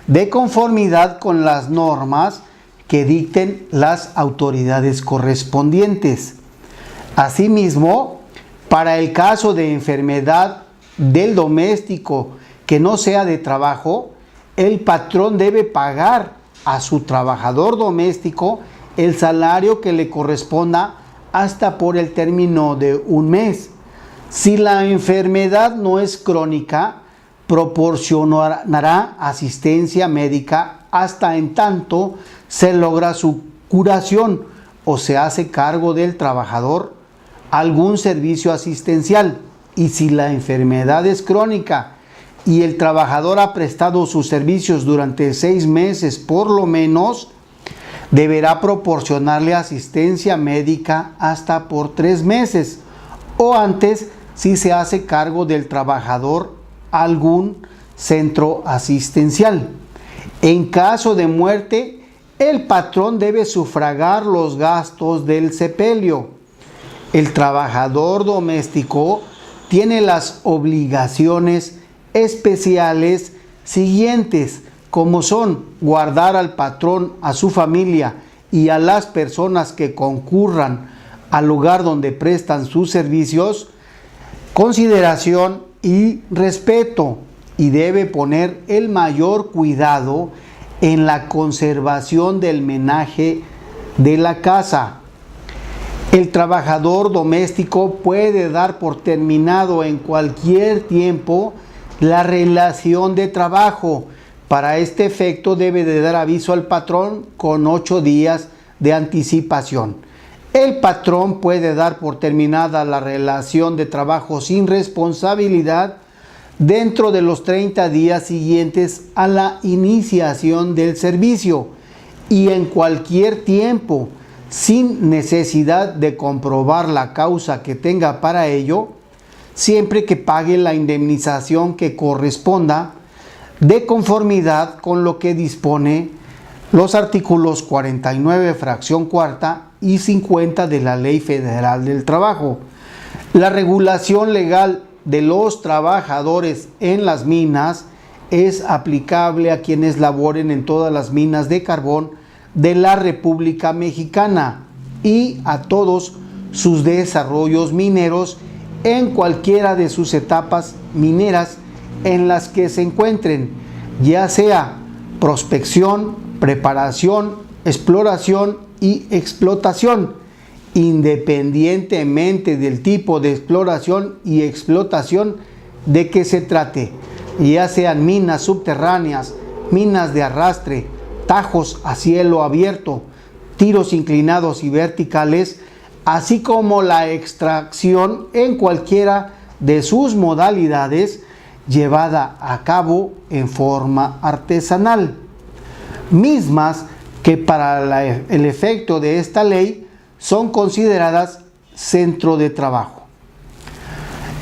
de conformidad con las normas que dicten las autoridades correspondientes. Asimismo, para el caso de enfermedad del doméstico que no sea de trabajo, el patrón debe pagar a su trabajador doméstico el salario que le corresponda hasta por el término de un mes. Si la enfermedad no es crónica, proporcionará asistencia médica hasta en tanto se logra su curación o se hace cargo del trabajador algún servicio asistencial. Y si la enfermedad es crónica y el trabajador ha prestado sus servicios durante 6 meses por lo menos, deberá proporcionarle asistencia médica hasta por 3 meses o antes si se hace cargo del trabajador algún centro asistencial. En caso de muerte, el patrón debe sufragar los gastos del sepelio. El trabajador doméstico tiene las obligaciones especiales siguientes, como son guardar al patrón, a su familia y a las personas que concurran al lugar donde prestan sus servicios, consideración y respeto, y debe poner el mayor cuidado en la conservación del menaje de la casa. El trabajador doméstico puede dar por terminado en cualquier tiempo la relación de trabajo. Para este efecto debe de dar aviso al patrón con 8 días de anticipación. El patrón puede dar por terminada la relación de trabajo sin responsabilidad dentro de los 30 días siguientes a la iniciación del servicio y en cualquier tiempo, sin necesidad de comprobar la causa que tenga para ello, siempre que pague la indemnización que corresponda de conformidad con lo que dispone los artículos 49, fracción cuarta y 50 de la Ley Federal del Trabajo. La regulación legal de los trabajadores en las minas es aplicable a quienes laboren en todas las minas de carbón de la República Mexicana y a todos sus desarrollos mineros en cualquiera de sus etapas mineras en las que se encuentren, ya sea prospección, preparación, exploración y explotación, independientemente del tipo de exploración y explotación de que se trate, ya sean minas subterráneas, minas de arrastre, tajos a cielo abierto, tiros inclinados y verticales, así como la extracción en cualquiera de sus modalidades llevada a cabo en forma artesanal, mismas que para el efecto de esta ley son consideradas centro de trabajo.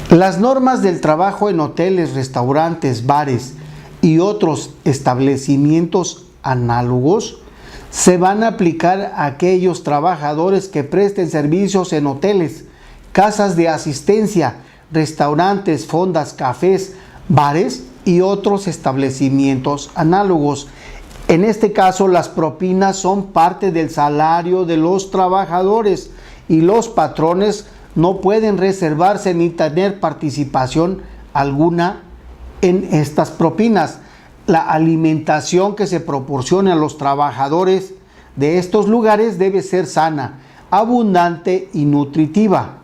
Las normas del trabajo en hoteles, restaurantes, bares y otros establecimientos análogos se van a aplicar a aquellos trabajadores que presten servicios en hoteles, casas de asistencia, restaurantes, fondas, cafés, bares y otros establecimientos análogos. En este caso, las propinas son parte del salario de los trabajadores y los patrones no pueden reservarse ni tener participación alguna en estas propinas. La alimentación que se proporcione a los trabajadores de estos lugares debe ser sana, abundante y nutritiva.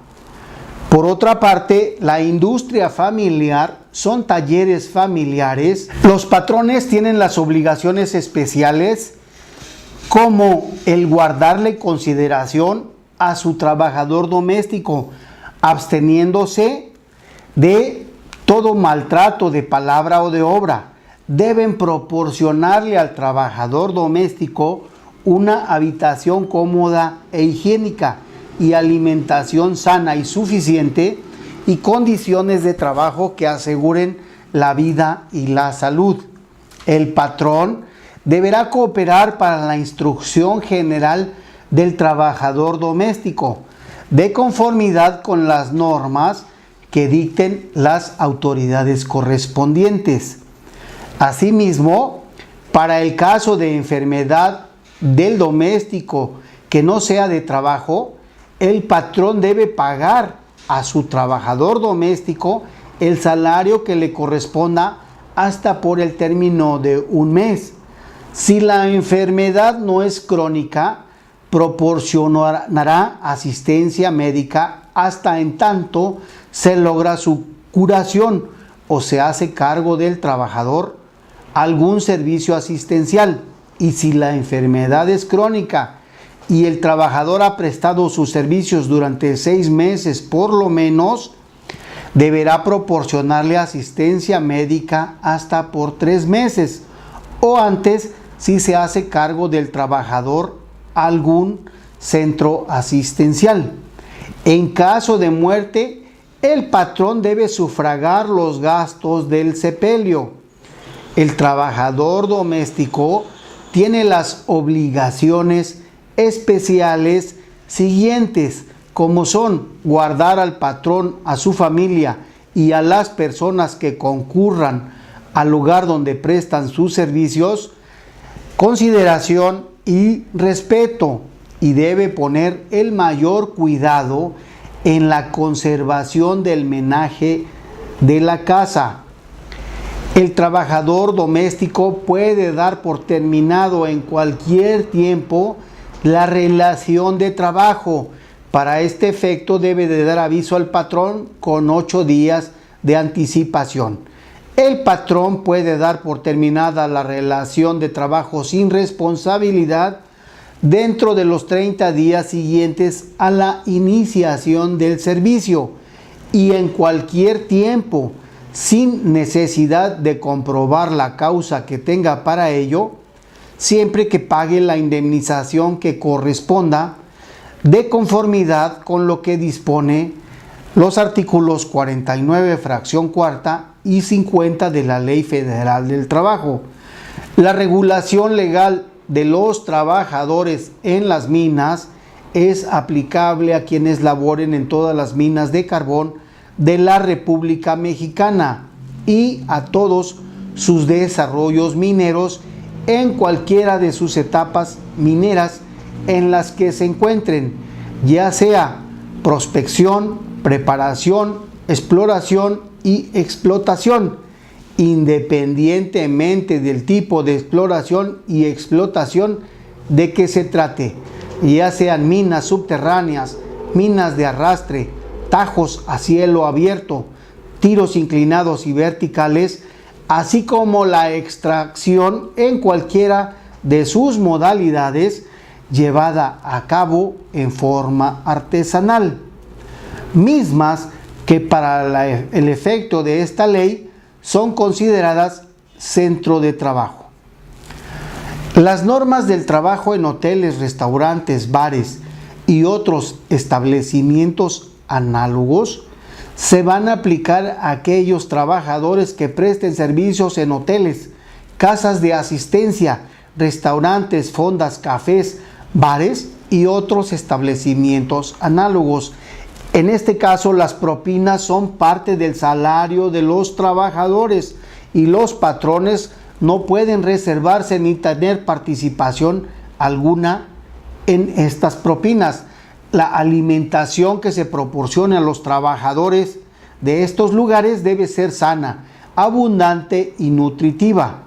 Por otra parte, la industria familiar son talleres familiares. Los patrones tienen las obligaciones especiales como el guardarle consideración a su trabajador doméstico, absteniéndose de todo maltrato de palabra o de obra. Deben proporcionarle al trabajador doméstico una habitación cómoda e higiénica y alimentación sana y suficiente y condiciones de trabajo que aseguren la vida y la salud. El patrón deberá cooperar para la instrucción general del trabajador doméstico, de conformidad con las normas que dicten las autoridades correspondientes. Asimismo, para el caso de enfermedad del doméstico que no sea de trabajo, el patrón debe pagar a su trabajador doméstico el salario que le corresponda hasta por el término de un mes. Si la enfermedad no es crónica, proporcionará asistencia médica hasta en tanto se logra su curación o se hace cargo del trabajador algún servicio asistencial. Y si la enfermedad es crónica y el trabajador ha prestado sus servicios durante 6 meses por lo menos, deberá proporcionarle asistencia médica hasta por 3 meses o antes si se hace cargo del trabajador algún centro asistencial. En caso de muerte, el patrón debe sufragar los gastos del sepelio. El trabajador doméstico tiene las obligaciones especiales siguientes, como son guardar al patrón, a su familia y a las personas que concurran al lugar donde prestan sus servicios consideración y respeto, y debe poner el mayor cuidado en la conservación del menaje de la casa. El trabajador doméstico puede dar por terminado en cualquier tiempo la relación de trabajo. Para este efecto debe de dar aviso al patrón con 8 días de anticipación. El patrón puede dar por terminada la relación de trabajo sin responsabilidad dentro de los 30 días siguientes a la iniciación del servicio y en cualquier tiempo, sin necesidad de comprobar la causa que tenga para ello, siempre que pague la indemnización que corresponda de conformidad con lo que dispone los artículos 49, fracción cuarta y 50 de la Ley Federal del Trabajo. La regulación legal de los trabajadores en las minas es aplicable a quienes laboren en todas las minas de carbón de la República Mexicana y a todos sus desarrollos mineros en cualquiera de sus etapas mineras en las que se encuentren, ya sea prospección, preparación, exploración y explotación, independientemente del tipo de exploración y explotación de que se trate, ya sean minas subterráneas, minas de arrastre, tajos a cielo abierto, tiros inclinados y verticales, así como la extracción en cualquiera de sus modalidades llevada a cabo en forma artesanal, mismas que para el efecto de esta ley son consideradas centro de trabajo. Las normas del trabajo en hoteles, restaurantes, bares y otros establecimientos análogos se van a aplicar a aquellos trabajadores que presten servicios en hoteles, casas de asistencia, restaurantes, fondas, cafés, bares y otros establecimientos análogos. En este caso, las propinas son parte del salario de los trabajadores y los patrones no pueden reservarse ni tener participación alguna en estas propinas. La alimentación que se proporciona a los trabajadores de estos lugares debe ser sana, abundante y nutritiva.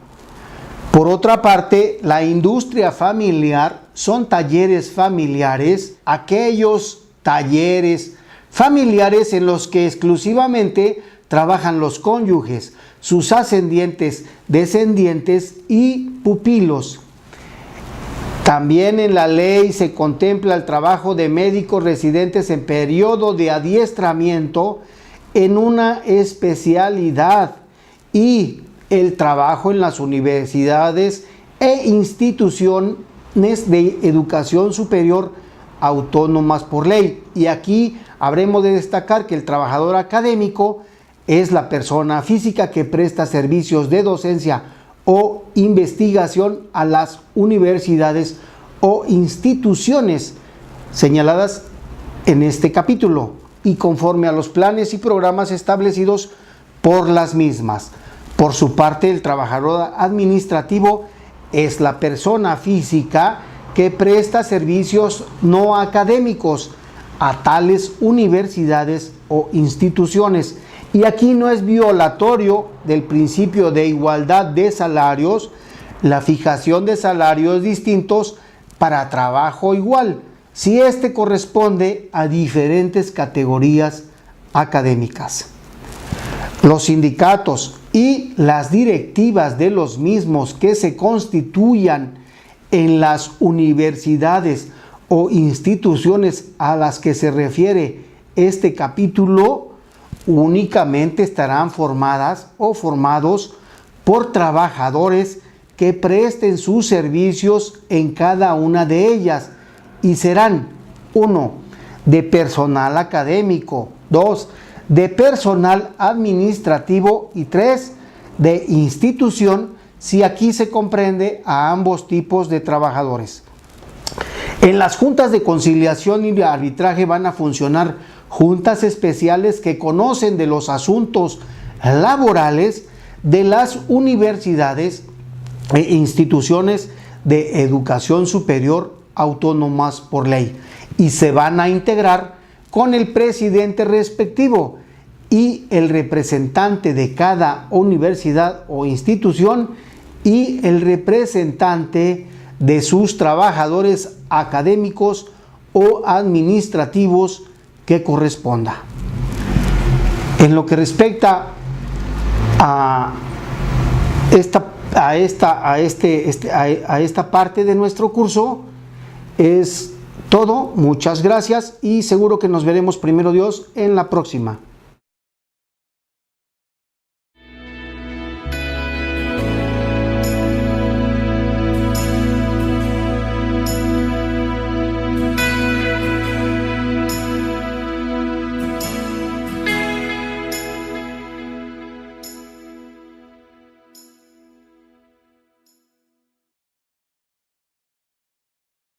Por otra parte, la industria familiar son talleres familiares, aquellos talleres familiares en los que exclusivamente trabajan los cónyuges, sus ascendientes, descendientes y pupilos. También en la ley se contempla el trabajo de médicos residentes en periodo de adiestramiento en una especialidad y el trabajo en las universidades e instituciones de educación superior autónomas por ley. Y aquí habremos de destacar que el trabajador académico es la persona física que presta servicios de docencia o investigación a las universidades o instituciones señaladas en este capítulo y conforme a los planes y programas establecidos por las mismas. Por su parte, el trabajador administrativo es la persona física que presta servicios no académicos a tales universidades o instituciones. Y aquí no es violatorio del principio de igualdad de salarios, la fijación de salarios distintos para trabajo igual, si éste corresponde a diferentes categorías académicas. Los sindicatos y las directivas de los mismos que se constituyan en las universidades o instituciones a las que se refiere este capítulo únicamente estarán formadas o formados por trabajadores que presten sus servicios en cada una de ellas y serán 1. De personal académico, 2. De personal administrativo y 3. De institución, si aquí se comprende a ambos tipos de trabajadores. En las juntas de conciliación y de arbitraje van a funcionar juntas especiales que conocen de los asuntos laborales de las universidades e instituciones de educación superior autónomas por ley, y se van a integrar con el presidente respectivo y el representante de cada universidad o institución y el representante de sus trabajadores académicos o administrativos que corresponda. En lo que respecta a esta parte de nuestro curso, es todo. Muchas gracias y seguro que nos veremos, primero Dios, en la próxima.